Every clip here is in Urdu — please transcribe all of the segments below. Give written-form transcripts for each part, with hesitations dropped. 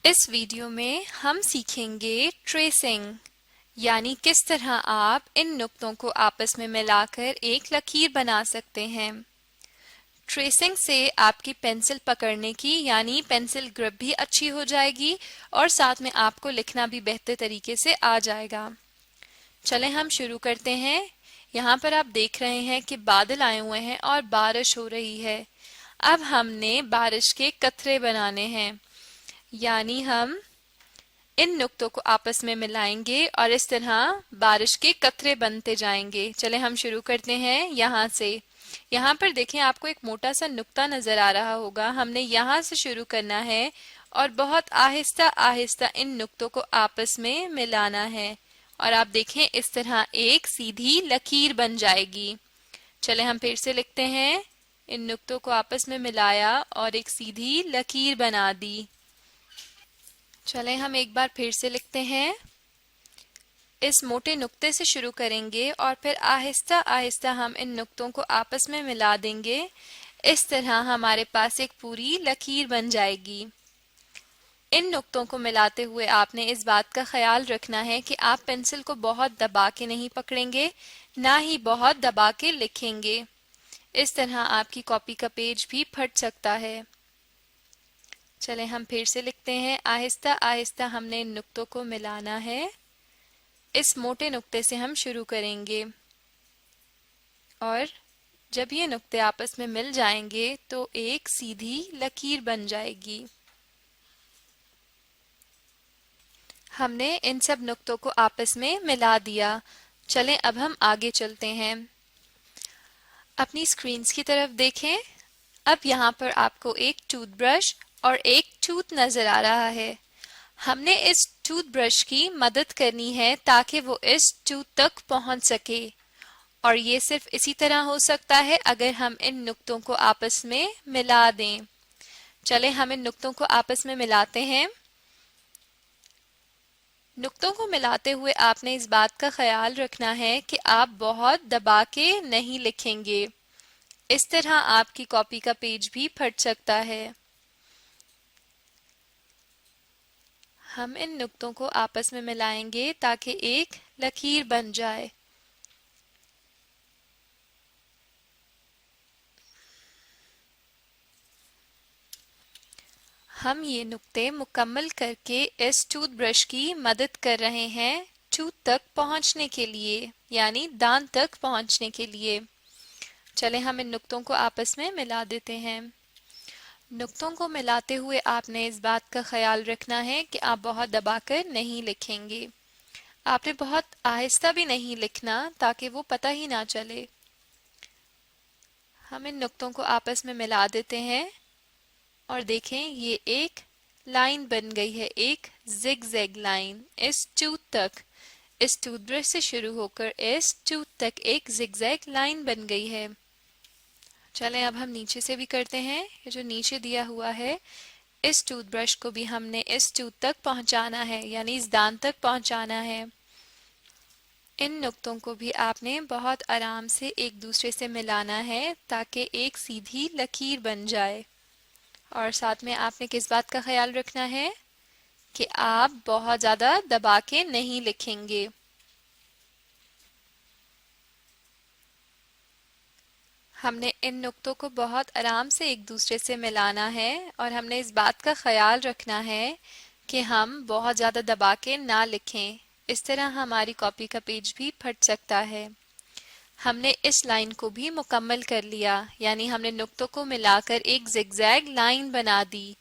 اس ویڈیو میں ہم سیکھیں گے ٹریسنگ، یعنی کس طرح آپ ان نقطوں کو آپس میں ملا کر ایک لکیر بنا سکتے ہیں۔ ٹریسنگ سے آپ کی پینسل پکڑنے کی یعنی پینسل گرپ بھی اچھی ہو جائے گی اور ساتھ میں آپ کو لکھنا بھی بہتر طریقے سے آ جائے گا۔ چلیں ہم شروع کرتے ہیں۔ یہاں پر آپ دیکھ رہے ہیں کہ بادل آئے ہوئے ہیں اور بارش ہو رہی ہے۔ اب ہم نے بارش کے قطرے بنانے ہیں، یعنی ہم ان نقطوں کو آپس میں ملائیں گے اور اس طرح بارش کے قطرے بنتے جائیں گے۔ چلیں ہم شروع کرتے ہیں یہاں سے۔ یہاں پر دیکھیں آپ کو ایک موٹا سا نقطہ نظر آ رہا ہوگا۔ ہم نے یہاں سے شروع کرنا ہے اور بہت آہستہ آہستہ ان نقطوں کو آپس میں ملانا ہے، اور آپ دیکھیں اس طرح ایک سیدھی لکیر بن جائے گی۔ چلیں ہم پھر سے لکھتے ہیں، ان نقطوں کو آپس میں ملایا اور ایک سیدھی لکیر بنا دی۔ چلیں ہم ایک بار پھر سے لکھتے ہیں، اس موٹے نقطے سے شروع کریں گے اور پھر آہستہ آہستہ ہم ان نقطوں کو آپس میں ملا دیں گے۔ اس طرح ہمارے پاس ایک پوری لکیر بن جائے گی۔ ان نقطوں کو ملاتے ہوئے آپ نے اس بات کا خیال رکھنا ہے کہ آپ پینسل کو بہت دبا کے نہیں پکڑیں گے، نہ ہی بہت دبا کے لکھیں گے۔ اس طرح آپ کی کاپی کا پیج بھی پھٹ سکتا ہے۔ چلیں ہم پھر سے لکھتے ہیں، آہستہ آہستہ ہم نے ان نقطوں کو ملانا ہے۔ اس موٹے نقطے سے ہم شروع کریں گے اور جب یہ نقطے آپس میں مل جائیں گے تو ایک سیدھی لکیر بن جائے گی۔ ہم نے ان سب نقطوں کو آپس میں ملا دیا۔ چلیں اب ہم آگے چلتے ہیں۔ اپنی اسکرینز کی طرف دیکھیں۔ اب یہاں پر آپ کو ایک ٹوتھ برش اور ایک ٹوتھ نظر آ رہا ہے۔ ہم نے اس ٹوتھ برش کی مدد کرنی ہے تاکہ وہ اس ٹوتھ تک پہنچ سکے، اور یہ صرف اسی طرح ہو سکتا ہے اگر ہم ان نقطوں کو آپس میں ملا دیں۔ چلیں ہم ان نقطوں کو آپس میں ملاتے ہیں۔ نقطوں کو ملاتے ہوئے آپ نے اس بات کا خیال رکھنا ہے کہ آپ بہت دبا کے نہیں لکھیں گے، اس طرح آپ کی کاپی کا پیج بھی پھٹ سکتا ہے۔ ہم ان نقطوں کو آپس میں ملائیں گے تاکہ ایک لکیر بن جائے۔ ہم یہ نقطے مکمل کر کے اس ٹوتھ برش کی مدد کر رہے ہیں ٹوتھ تک پہنچنے کے لیے، یعنی دانت تک پہنچنے کے لیے۔ چلیں ہم ان نقطوں کو آپس میں ملا دیتے ہیں۔ نقطوں کو ملاتے ہوئے آپ نے اس بات کا خیال رکھنا ہے کہ آپ بہت دبا کر نہیں لکھیں گے۔ آپ نے بہت آہستہ بھی نہیں لکھنا تاکہ وہ پتہ ہی نہ چلے۔ ہم ان نقطوں کو آپس میں ملا دیتے ہیں اور دیکھیں یہ ایک لائن بن گئی ہے، ایک زگ زیگ لائن اس ٹوتھ تک۔ اس ٹوتھ برش سے شروع ہو کر اس ٹوتھ تک ایک زگ زیگ لائن بن گئی ہے۔ چلیں اب ہم نیچے سے بھی کرتے ہیں۔ یہ جو نیچے دیا ہوا ہے اس ٹوتھ برش کو بھی ہم نے اس ٹوتھ تک پہنچانا ہے، یعنی اس دانت تک پہنچانا ہے۔ ان نقطوں کو بھی آپ نے بہت آرام سے ایک دوسرے سے ملانا ہے تاکہ ایک سیدھی لکیر بن جائے، اور ساتھ میں آپ نے کس بات کا خیال رکھنا ہے کہ آپ بہت زیادہ دبا کے نہیں لکھیں گے۔ ہم نے ان نقطوں کو بہت آرام سے ایک دوسرے سے ملانا ہے اور ہم نے اس بات کا خیال رکھنا ہے کہ ہم بہت زیادہ دبا کے نہ لکھیں، اس طرح ہماری کاپی کا پیج بھی پھٹ سکتا ہے۔ ہم نے اس لائن کو بھی مکمل کر لیا، یعنی ہم نے نقطوں کو ملا کر ایک زگ زیگ لائن بنا دی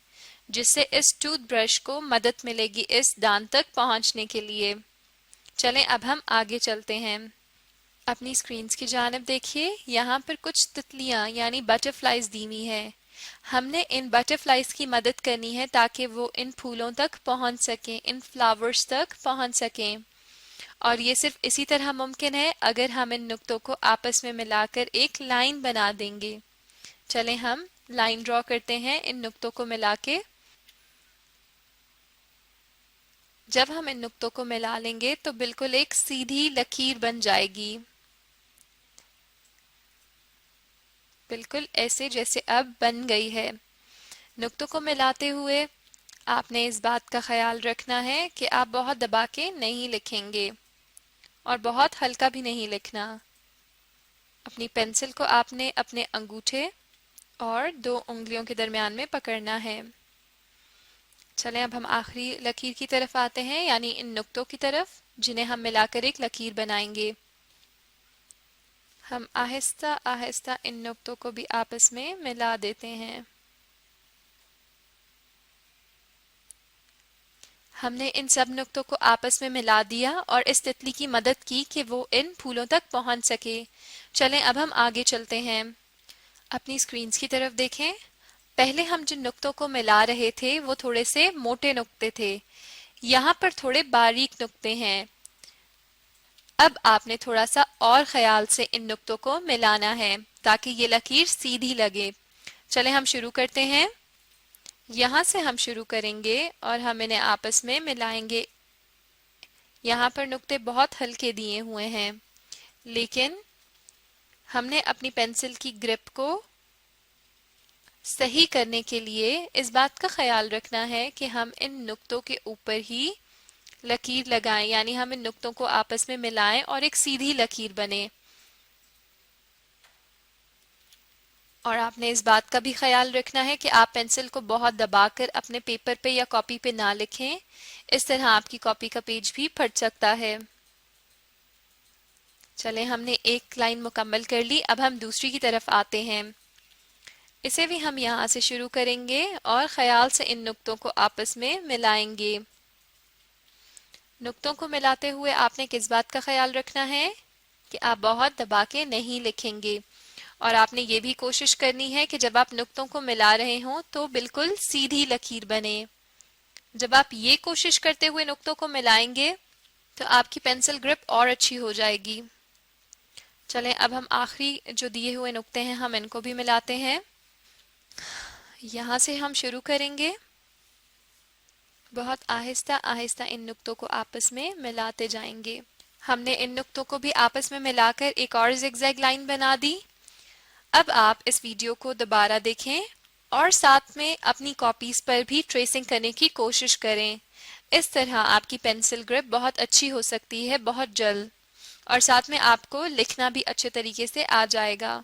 جس سے اس ٹوتھ برش کو مدد ملے گی اس دانت تک پہنچنے کے لیے۔ چلیں اب ہم آگے چلتے ہیں۔ اپنی اسکرینز کی جانب دیکھیے، یہاں پر کچھ تتلیاں یعنی بٹر فلائز دی ہوئی ہیں۔ ہم نے ان بٹر فلائز کی مدد کرنی ہے تاکہ وہ ان پھولوں تک پہنچ سکیں، ان فلاورز تک پہنچ سکیں، اور یہ صرف اسی طرح ممکن ہے اگر ہم ان نقطوں کو آپس میں ملا کر ایک لائن بنا دیں گے۔ چلیں ہم لائن ڈرا کرتے ہیں ان نقطوں کو ملا کے۔ جب ہم ان نقطوں کو ملا لیں گے تو بالکل ایک سیدھی لکیر بن جائے گی، بالکل ایسے جیسے اب بن گئی ہے۔ نقطوں کو ملاتے ہوئے آپ نے اس بات کا خیال رکھنا ہے کہ آپ بہت دبا کے نہیں لکھیں گے اور بہت ہلکا بھی نہیں لکھنا۔ اپنی پینسل کو آپ نے اپنے انگوٹھے اور 2 انگلیوں کے درمیان میں پکڑنا ہے۔ چلیں اب ہم آخری لکیر کی طرف آتے ہیں، یعنی ان نقطوں کی طرف جنہیں ہم ملا کر ایک لکیر بنائیں گے۔ ہم آہستہ آہستہ ان نقطوں کو بھی آپس میں ملا دیتے ہیں۔ ہم نے ان سب نقطوں کو آپس میں ملا دیا اور اس تتلی کی مدد کی کہ وہ ان پھولوں تک پہنچ سکے۔ چلیں اب ہم آگے چلتے ہیں۔ اپنی سکرینز کی طرف دیکھیں۔ پہلے ہم جن نقطوں کو ملا رہے تھے وہ تھوڑے سے موٹے نقطے تھے، یہاں پر تھوڑے باریک نقطے ہیں۔ اب آپ نے تھوڑا سا اور خیال سے ان نقطوں کو ملانا ہے تاکہ یہ لکیر سیدھی لگے۔ چلیں ہم شروع کرتے ہیں۔ یہاں سے ہم شروع کریں گے اور ہم انہیں آپس میں ملائیں گے۔ یہاں پر نقطے بہت ہلکے دیے ہوئے ہیں، لیکن ہم نے اپنی پینسل کی گرپ کو صحیح کرنے کے لیے اس بات کا خیال رکھنا ہے کہ ہم ان نقطوں کے اوپر ہی لکیر لگائیں، یعنی ہم ان نقطوں کو آپس میں ملائیں اور ایک سیدھی لکیر بنے۔ اور آپ نے اس بات کا بھی خیال رکھنا ہے کہ آپ پینسل کو بہت دبا کر اپنے پیپر پہ یا کاپی پہ نہ لکھیں، اس طرح آپ کی کاپی کا پیج بھی پھٹ سکتا ہے۔ چلیں ہم نے ایک لائن مکمل کر لی، اب ہم دوسری کی طرف آتے ہیں۔ اسے بھی ہم یہاں سے شروع کریں گے اور خیال سے ان نقطوں کو آپس میں ملائیں گے۔ نقطوں کو ملاتے ہوئے آپ نے کس بات کا خیال رکھنا ہے کہ آپ بہت دبا کے نہیں لکھیں گے، اور آپ نے یہ بھی کوشش کرنی ہے کہ جب آپ نقطوں کو ملا رہے ہوں تو بالکل سیدھی لکیر بنے۔ جب آپ یہ کوشش کرتے ہوئے نقطوں کو ملائیں گے تو آپ کی پینسل گرپ اور اچھی ہو جائے گی۔ چلیں اب ہم آخری جو دیے ہوئے نقطے ہیں ہم ان کو بھی ملاتے ہیں۔ یہاں سے ہم شروع کریں گے، بہت آہستہ آہستہ ان نقطوں کو آپس میں ملاتے جائیں گے۔ ہم نے ان نقطوں کو بھی آپس میں ملا کر ایک اور زگ زیگ لائن بنا دی۔ اب آپ اس ویڈیو کو دوبارہ دیکھیں اور ساتھ میں اپنی کاپیز پر بھی ٹریسنگ کرنے کی کوشش کریں۔ اس طرح آپ کی پینسل گرپ بہت اچھی ہو سکتی ہے بہت جلد، اور ساتھ میں آپ کو لکھنا بھی اچھے طریقے سے آ جائے گا۔